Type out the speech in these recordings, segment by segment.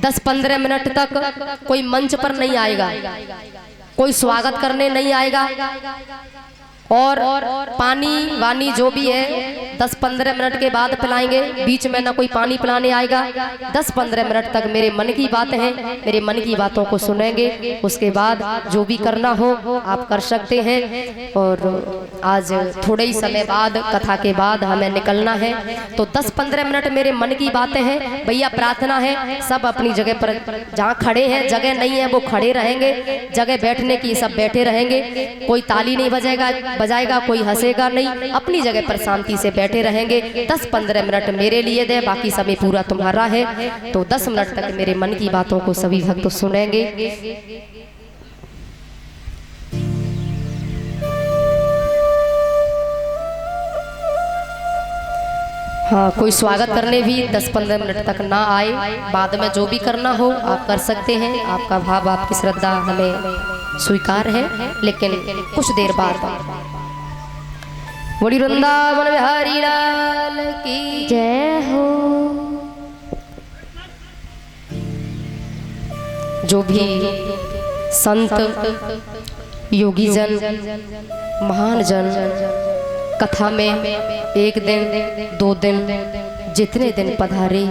10-15 minute तक कोई मंच पर नहीं आएगा, कोई स्वागत करने नहीं आएगा, और पानी वानी जो भी है 10-15 मिनट के बाद पिलाएंगे। बीच में ना कोई पानी पिलाने आएगा। 10-15 मिनट तक मेरे मन की बात है, मेरे मन की बातों को सुनेंगे। उसके बाद जो भी करना हो आप कर सकते हैं। और आज थोड़े ही समय बाद, कथा के बाद हमें निकलना है, तो 10-15 मिनट मेरे मन की बातें हैं। भैया प्रार्थना है सब अपनी जगह पर, जहाँ खड़े हैं, जगह नहीं है वो खड़े रहेंगे, जगह बैठने की सब बैठे रहेंगे। कोई ताली नहीं बजाएगा, कोई हंसेगा नहीं, अपनी जगह पर शांति से बैठे रहेंगे। 10-15 मिनट मेरे लिए दे, बाकी समय पूरा तुम्हारा है। तो 10 मिनट तक मेरे मन की बातों को सभी भक्त सुनेंगे। हाँ, कोई स्वागत करने भी 10-15 मिनट तक ना आए। बाद में जो भी करना हो आप कर सकते हैं। आपका भाव, आपकी श्रद्धा हमें स्वीकार है, लेकिन कुछ देर बाद। बड़ी वृंदावन बिहारी लाल की जय हो। जो भी संत, योगी जन, महान जन कथा में 1 दिन 2 दिन जितने दिन पधारे,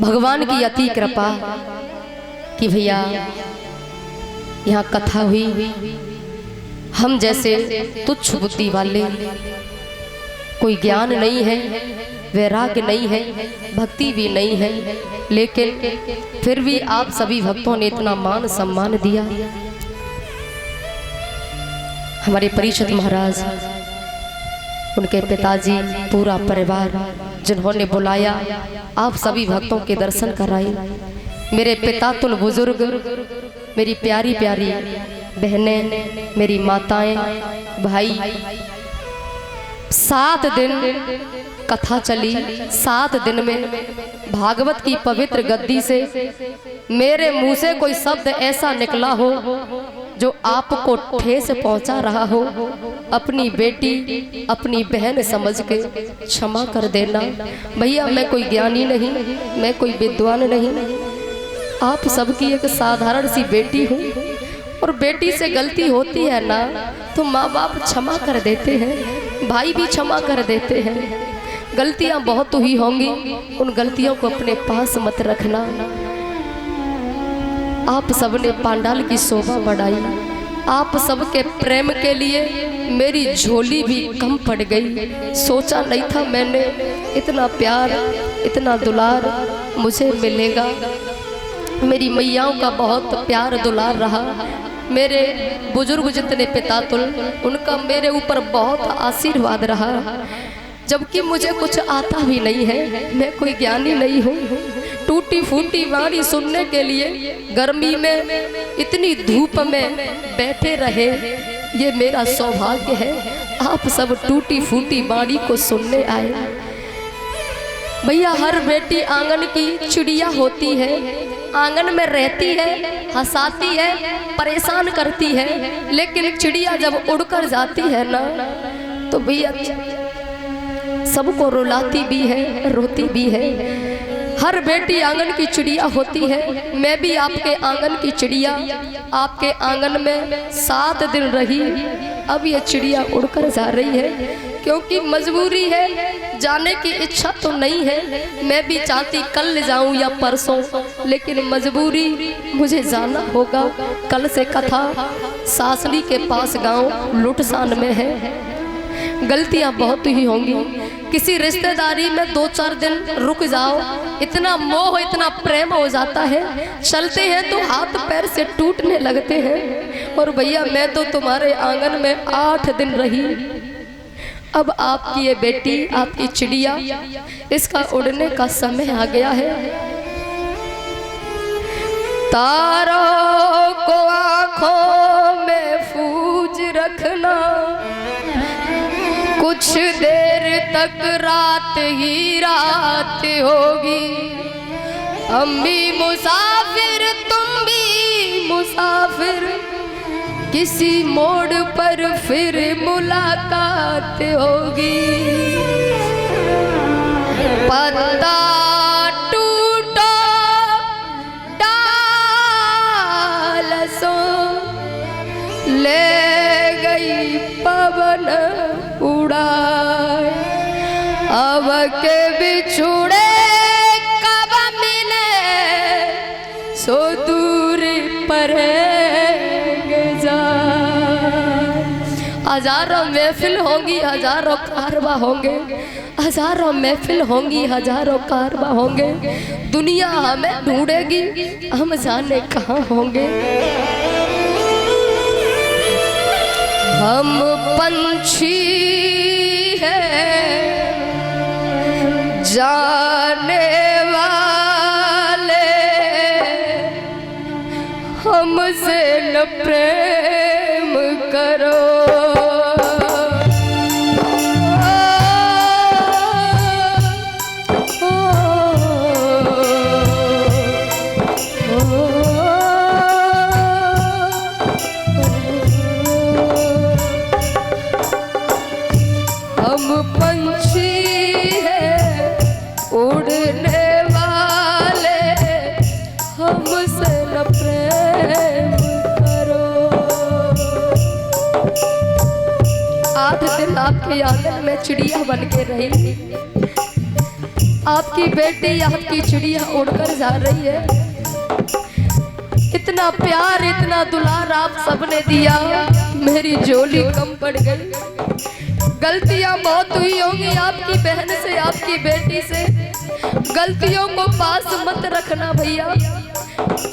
भगवान की अति कृपा कि भैया यहाँ कथा हुई। हम जैसे तुच्छ बुद्धि वाले, कोई ज्ञान नहीं है, वैराग्य नहीं है, भक्ति भी नहीं है, लेकिन फिर भी आप सभी भक्तों ने इतना मान सम्मान दिया। हमारे परीक्षित महाराज, उनके पिताजी, पूरा परिवार जिन्होंने बुलाया, आप सभी भक्तों के दर्शन कराए। मेरे पिता तुल बुजुर्ग, मेरी प्यारी प्यारी बहनें, मेरी माताएं, भाई, 7 दिन कथा चली। 7 दिन में भागवत की पवित्र गद्दी से मेरे मुंह से कोई शब्द ऐसा निकला हो जो आपको ठेस पहुंचा रहा हो, अपनी बेटी, अपनी बहन समझ के क्षमा कर देना। भैया मैं कोई ज्ञानी नहीं, मैं कोई विद्वान नहीं, आप सबकी एक साधारण सी बेटी हूँ। और बेटी से गलती होती है ना, तो माँ बाप क्षमा कर देते हैं, भाई भी क्षमा कर देते हैं। गलतियाँ बहुत ही होंगी, उन गलतियों को अपने पास मत रखना। आप सबने पांडाल की शोभा बढ़ाई, आप सबके प्रेम के लिए मेरी झोली भी कम पड़ गई। सोचा नहीं था मैंने इतना प्यार, इतना दुलार मुझे मिलेगा। मेरी मैयाओं का बहुत प्यार दुलार रहा। मेरे बुजुर्ग जितने पिता तुल, उनका मेरे ऊपर बहुत आशीर्वाद रहा। जबकि मुझे कुछ आता भी नहीं है, मैं कोई ज्ञानी नहीं हूँ। टूटी फूटी वाणी सुनने के लिए गर्मी में इतनी धूप में बैठे रहे, ये मेरा सौभाग्य है। आप सब टूटी फूटी वाणी को सुनने आए। भैया हर बेटी आंगन की चिड़िया होती है, आंगन में रहती है, हंसाती है, परेशान करती है, लेकिन चिड़िया जब उड़कर जाती है ना, तो भैया सबको रुलाती भी है, रोती भी है। हर बेटी आंगन की चिड़िया होती है। मैं भी आपके आंगन की चिड़िया, आपके आंगन में 7 दिन रही। अब ये चिड़िया उड़कर जा रही है, क्योंकि मजबूरी है, जाने की इच्छा तो नहीं है। मैं भी चाहती कल जाऊं या परसों, लेकिन मजबूरी, मुझे जाना होगा। कल से कथा सासनी के पास गांव लुटसान में है। गलतियां बहुत ही होंगी। किसी रिश्तेदारी में 2-4 दिन रुक जाओ, इतना मोह, इतना प्रेम हो जाता है, चलते हैं तो हाथ पैर से टूटने लगते हैं। और भैया मैं तो तुम्हारे आंगन में 8 दिन रही। अब आपकी ये बेटी, आपकी चिड़िया, इसका उड़ने का समय आ गया है। तारों को आँखों में फूज रखना, कुछ देर तक रात ही रात होगी। हम भी मुसाफिर, तुम भी मुसाफिर, किसी मोड़ पर फिर मुलाकात होगी। पत्ता टूटा हजारों महफिल होंगी, हजारों कारवा होंगे, हजारों महफिल होंगी, हजारों कारवा होंगे, दुनिया हमें ढूंढेगी, हम जाने कहाँ होंगे। हम पंछी हैं जाने वाले, हमसे न प्रेम करो। हम पंछी हैं उड़ने वाले, हमसे न प्रेम करो। 8 दिन आपके आंगन में चिड़िया बन के रही, आपकी बेटी आपकी चिड़िया उड़कर जा रही है। इतना प्यार इतना दुलार आप सबने दिया, मेरी झोली कम पड़ गई। गलतियां बहुत हुई होंगी आपकी बहन से, आपकी बेटी से। गलतियों को पास मत रखना भैया,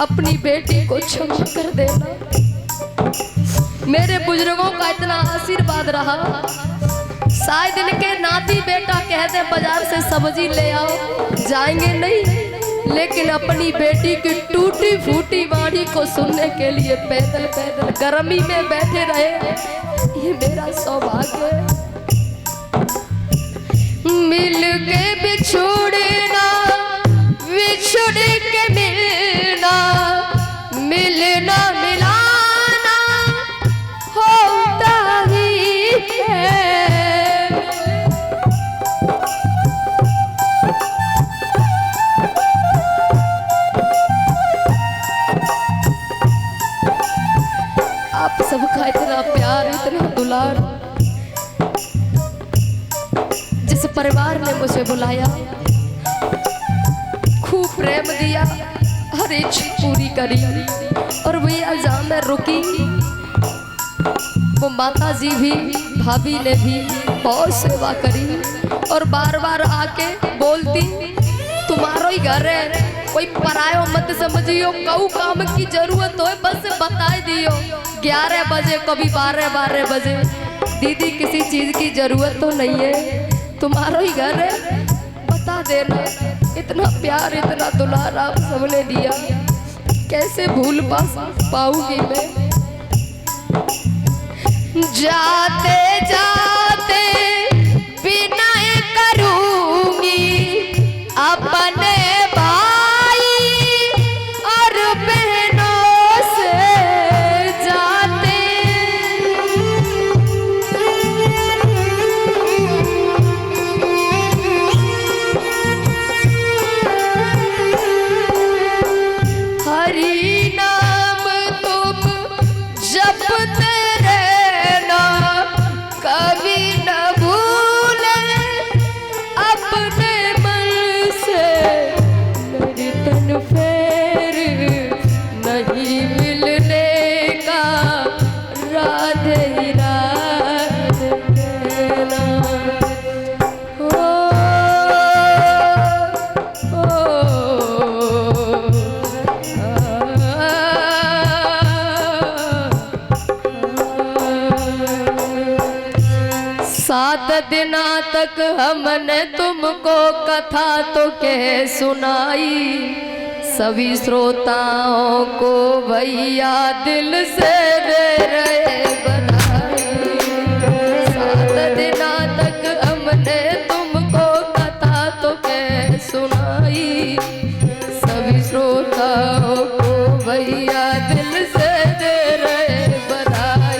अपनी बेटी को क्षमा कर देना। मेरे बुजुर्गों का इतना आशीर्वाद रहा, शायद इनके नाती बेटा कह दे बाजार से सब्जी ले आओ, जाएंगे नहीं, लेकिन अपनी बेटी की टूटी फूटी वाणी को सुनने के लिए पैदल पैदल गर्मी में बैठे रहे। ये मेरा सौभाग्य है। मिल के बिछुड़ना, बिछुड़ के मिलना, मिलना मिलाना होता ही है। आप सबका इतना प्यार इतना दुलार, जिस परिवार ने मुझे बुलाया, खूब प्रेम दिया, हर इच्छा पूरी करी। और भैया जहाँ मैं रुकी, वो माता जी भी भाभी ने भी बहुत सेवा करी, और बार बार आके बोलती तुम्हारो ही घर है, कोई परायो मत समझियो, कऊ काम की जरूरत हो बस बता दियो। 11 बजे कभी 12 बजे, दीदी किसी चीज की जरूरत तो नहीं है, तुम्हारा ही घर है, बता देना। इतना प्यार इतना दुलार आप सबने दिया, कैसे भूल पाऊंगी मैं। जाते जाते विनय करूंगी अपने भाई और बहनों से, जाते हरि नाम तुम जपते रहना, कभी न भूले अपने मन से। मेरी तन फेर नहीं मिलने का, राधे राधे कहना। सात दिना तक हमने तुमको कथा तो कह सुनाई, सभी श्रोताओं को भैया दिल से दे रहे बधाई। 7 दिना तक हमने तुमको कथा तो कह सुनाई, सभी श्रोताओं को भैया दिल से दे रहे बधाई।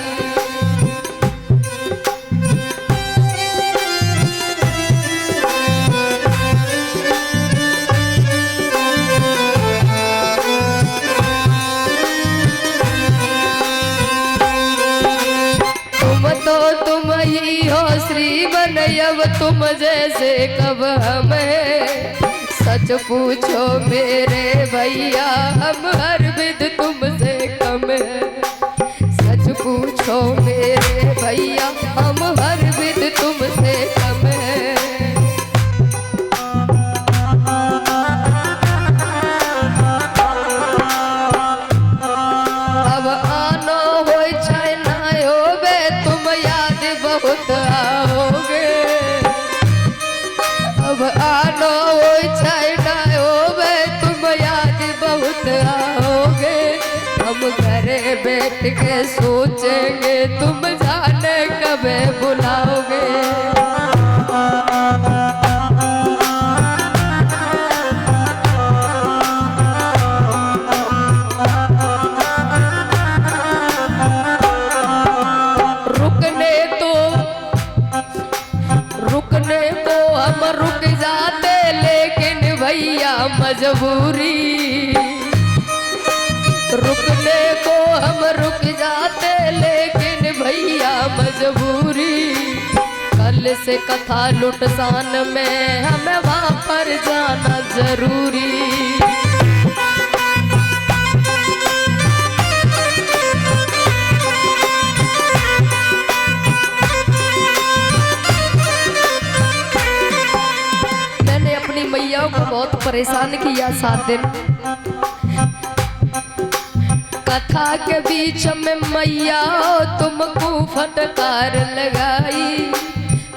तुम ही हो श्री बनयव, तुम जैसे कब हमें। सच पूछो मेरे भैया, हम हर विध तुमसे कम है। सच पूछो मेरे भैया, बैठ के सोचेंगे, तुम जाने कब बुलाओगे। रुकने को हम रुक जाते, लेकिन भैया मजबूरी। रुकने को हम रुक जाते, लेकिन भैया मजबूरी। कल से कथा लुटसान में हमें वहाँ पर जाना जरूरी। मैया को बहुत परेशान किया 7 दिन। कथा के बीच में मैया तुमको फटकार लगाई।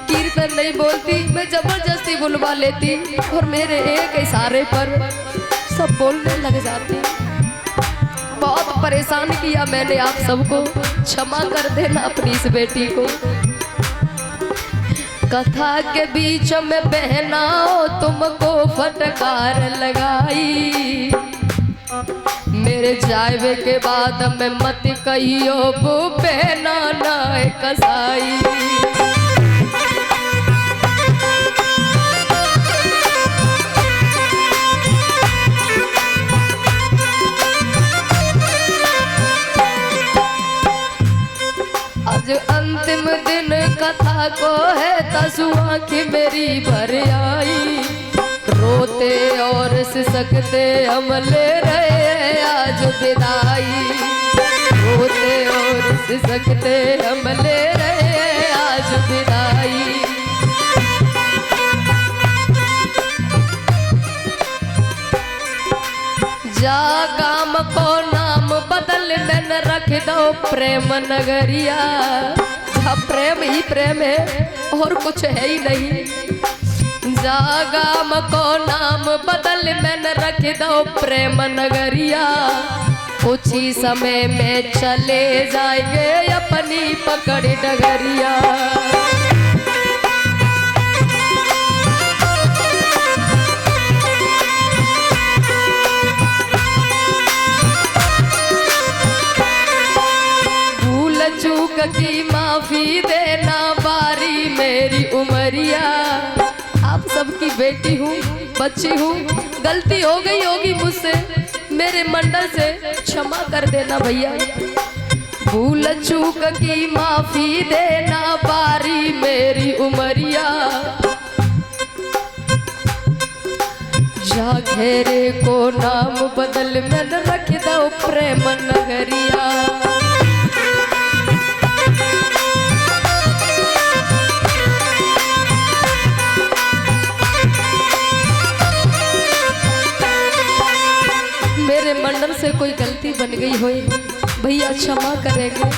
कीर्तन नहीं बोलती, मैं जबरदस्ती बुलवा लेती और मेरे एक इशारे पर सब बोलने लग जाती। बहुत परेशान किया मैंने आप सबको, क्षमा कर देना अपनी इस बेटी को। कथा के बीच में बहनाओ तुमको फटकार लगाई। मेरे जावे के बाद में मत कहियो वो बहना ना कसाई। आज अंतिम दिन कथा को है, तसुआ की मेरी भर आई। रोते और सिसकते हम ले रहे आज विदाई। रोते और सिसकते हम ले रहे आज विदाई। जा काम को नाम बदल में न रख दो प्रेम नगरिया। जहाँ प्रेम ही प्रेम है और कुछ है ही नहीं। जा काम को नाम बदल में न रख दो प्रेम नगरिया। कुछ ही समय में चले जाएंगे अपनी पकड़ डगरिया। चूक की माफी देना बारी मेरी उमरिया। आप सबकी बेटी हूँ, बच्ची हूँ, गलती हो गई होगी मुझसे, मेरे मंडल से क्षमा कर देना भैया। भूल चूक की माफी देना बारी मेरी उमरिया। जा घेरे को नाम बदल में रख दो प्रेम नगरिया। मेरे मंडल से कोई गलती बन गई हो भैया क्षमा करेंगे।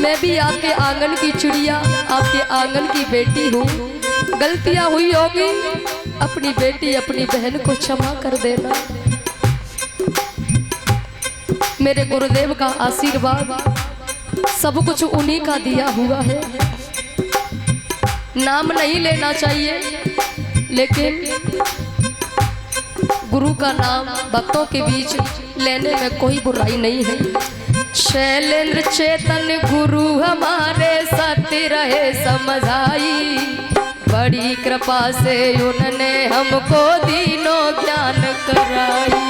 मैं भी आपके आंगन की चिड़िया, आपके आंगन की बेटी हूँ। गलतियाँ हुई होगी, अपनी बेटी अपनी बहन को क्षमा कर देना। मेरे गुरुदेव का आशीर्वाद सब कुछ उन्हीं का दिया हुआ है। नाम नहीं लेना चाहिए, लेकिन गुरु का नाम भक्तों के बीच लेने में कोई बुराई नहीं है। शैलेंद्र चेतन गुरु हमारे सत्य रहे समझाई। बड़ी कृपा से उन्होंने हमको दीनों ज्ञान कराई।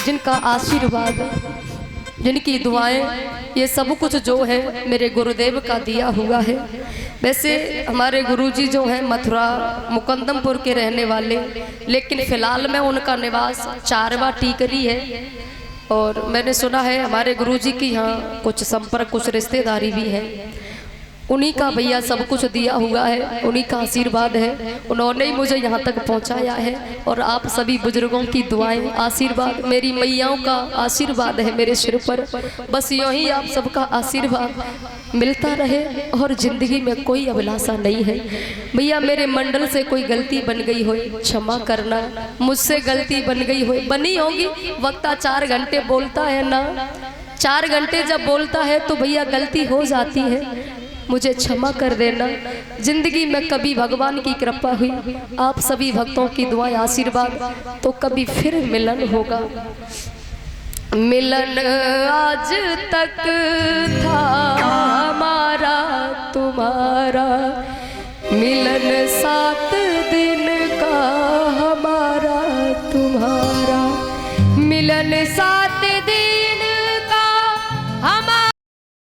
जिनका आशीर्वाद, जिनकी दुआएं, ये सब कुछ जो है मेरे गुरुदेव का दिया हुआ है। वैसे हमारे गुरुजी जो हैं मथुरा मुकंदमपुर के रहने वाले, लेकिन फ़िलहाल में उनका निवास चारवा टीकरी है। और मैंने सुना है हमारे गुरुजी की यहाँ कुछ संपर्क, कुछ रिश्तेदारी भी है। उन्हीं का भैया सब कुछ दिया हुआ है, उन्हीं का आशीर्वाद है, उन्होंने ही मुझे यहाँ तक पहुँचाया है। और आप सभी बुजुर्गों की दुआएं, आशीर्वाद, मेरी मैयाओं का आशीर्वाद है मेरे सिर पर। बस यूँ ही आप सबका आशीर्वाद मिलता रहे और ज़िंदगी में कोई अभिलाषा नहीं है। भैया मेरे मंडल से कोई गलती बन गई हो क्षमा करना, मुझसे गलती बन गई हो, बनी होगी। वक्ता 4 घंटे बोलता है ना, 4 घंटे जब बोलता है तो भैया गलती हो जाती है, मुझे क्षमा कर देना। जिंदगी में कभी भगवान की कृपा हुई, आप सभी भक्तों की दुआएं, आशीर्वाद, तो कभी फिर मिलन होगा। मिलन आज तक था हमारा तुम्हारा, मिलन 7 दिन का हमारा तुम्हारा, मिलन 7 दिन